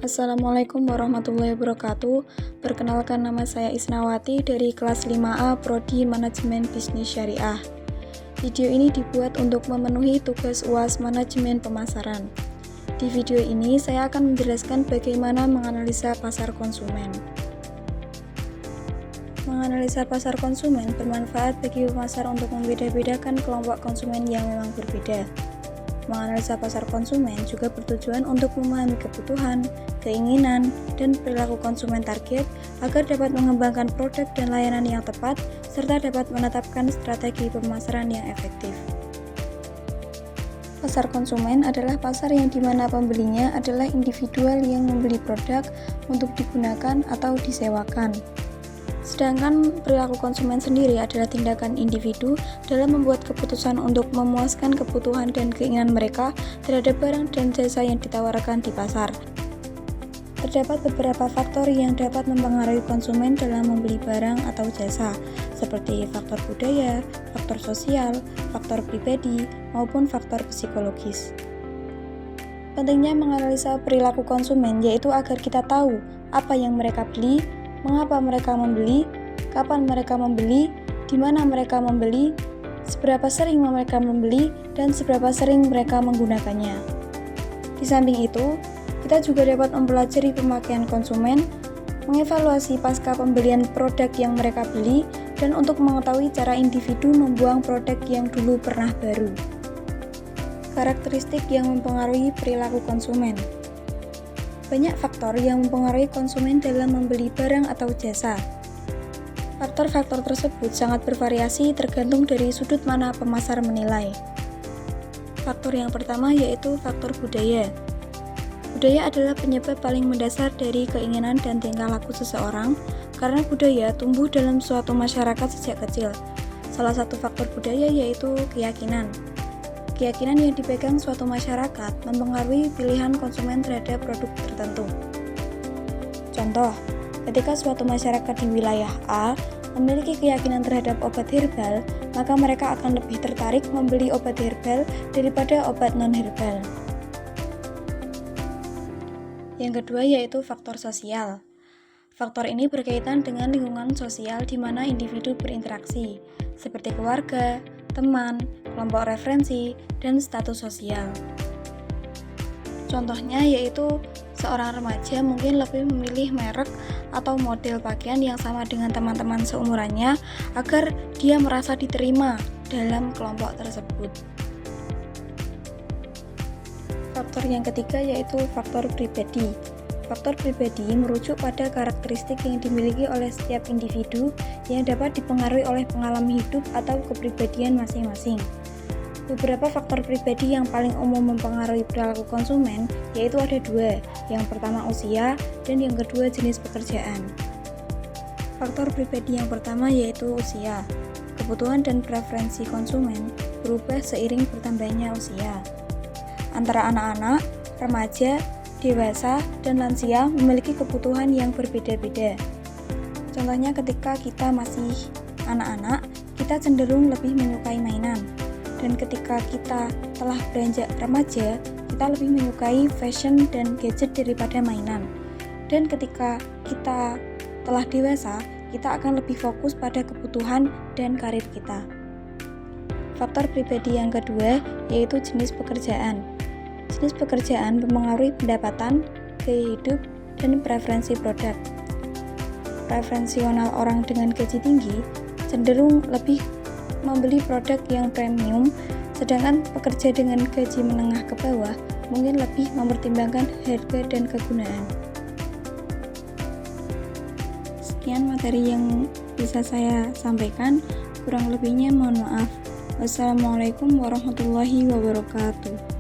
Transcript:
Assalamualaikum warahmatullahi wabarakatuh. Perkenalkan, nama saya Isnawati dari kelas 5A Prodi Manajemen Bisnis Syariah. Video ini dibuat untuk memenuhi tugas UAS Manajemen Pemasaran. Di video ini saya akan menjelaskan bagaimana menganalisa pasar konsumen. Menganalisa pasar konsumen bermanfaat bagi pemasar untuk membeda-bedakan kelompok konsumen yang memang berbeda. Menganalisa pasar konsumen juga bertujuan untuk memahami kebutuhan, keinginan, dan perilaku konsumen target agar dapat mengembangkan produk dan layanan yang tepat serta dapat menetapkan strategi pemasaran yang efektif. Pasar konsumen adalah pasar yang dimana pembelinya adalah individual yang membeli produk untuk digunakan atau disewakan. Sedangkan perilaku konsumen sendiri adalah tindakan individu dalam membuat keputusan untuk memuaskan kebutuhan dan keinginan mereka terhadap barang dan jasa yang ditawarkan di pasar. Terdapat beberapa faktor yang dapat mempengaruhi konsumen dalam membeli barang atau jasa, seperti faktor budaya, faktor sosial, faktor pribadi, maupun faktor psikologis. Pentingnya menganalisa perilaku konsumen yaitu agar kita tahu apa yang mereka beli, mengapa mereka membeli, kapan mereka membeli, di mana mereka membeli, seberapa sering mereka membeli, dan seberapa sering mereka menggunakannya. Di samping itu, kita juga dapat mempelajari pemakaian konsumen, mengevaluasi pasca pembelian produk yang mereka beli, dan untuk mengetahui cara individu membuang produk yang dulu pernah baru. Karakteristik yang mempengaruhi perilaku konsumen. Banyak faktor yang mempengaruhi konsumen dalam membeli barang atau jasa. Faktor-faktor tersebut sangat bervariasi tergantung dari sudut mana pemasar menilai. Faktor yang pertama yaitu faktor budaya. Budaya adalah penyebab paling mendasar dari keinginan dan tingkah laku seseorang karena budaya tumbuh dalam suatu masyarakat sejak kecil. Salah satu faktor budaya yaitu keyakinan. Keyakinan yang dipegang suatu masyarakat mempengaruhi pilihan konsumen terhadap produk tertentu. Contoh, ketika suatu masyarakat di wilayah A memiliki keyakinan terhadap obat herbal, maka mereka akan lebih tertarik membeli obat herbal daripada obat non-herbal. Yang kedua yaitu faktor sosial. Faktor ini berkaitan dengan lingkungan sosial di mana individu berinteraksi, seperti keluarga, teman, kelompok referensi, dan status sosial. Contohnya yaitu seorang remaja mungkin lebih memilih merek atau model pakaian yang sama dengan teman-teman seumurannya agar dia merasa diterima dalam kelompok tersebut. Faktor yang ketiga yaitu faktor pribadi. Faktor pribadi merujuk pada karakteristik yang dimiliki oleh setiap individu yang dapat dipengaruhi oleh pengalaman hidup atau kepribadian masing-masing. Beberapa faktor pribadi yang paling umum mempengaruhi perilaku konsumen yaitu ada dua, yang pertama usia dan yang kedua jenis pekerjaan. Faktor pribadi yang pertama yaitu usia. Kebutuhan dan preferensi konsumen berubah seiring bertambahnya usia. Antara anak-anak, remaja, dewasa, dan lansia memiliki kebutuhan yang berbeda-beda. Contohnya ketika kita masih anak-anak, kita cenderung lebih menyukai mainan. Dan ketika kita telah beranjak remaja, kita lebih menyukai fashion dan gadget daripada mainan. Dan ketika kita telah dewasa, kita akan lebih fokus pada kebutuhan dan karir kita. Faktor pribadi yang kedua yaitu jenis pekerjaan. Jenis pekerjaan mempengaruhi pendapatan, gaya hidup, dan preferensi produk. Preferensional orang dengan gaji tinggi cenderung lebih membeli produk yang premium, sedangkan pekerja dengan gaji menengah ke bawah mungkin lebih mempertimbangkan harga dan kegunaan. Sekian materi yang bisa saya sampaikan, kurang lebihnya mohon maaf. Wassalamualaikum warahmatullahi wabarakatuh.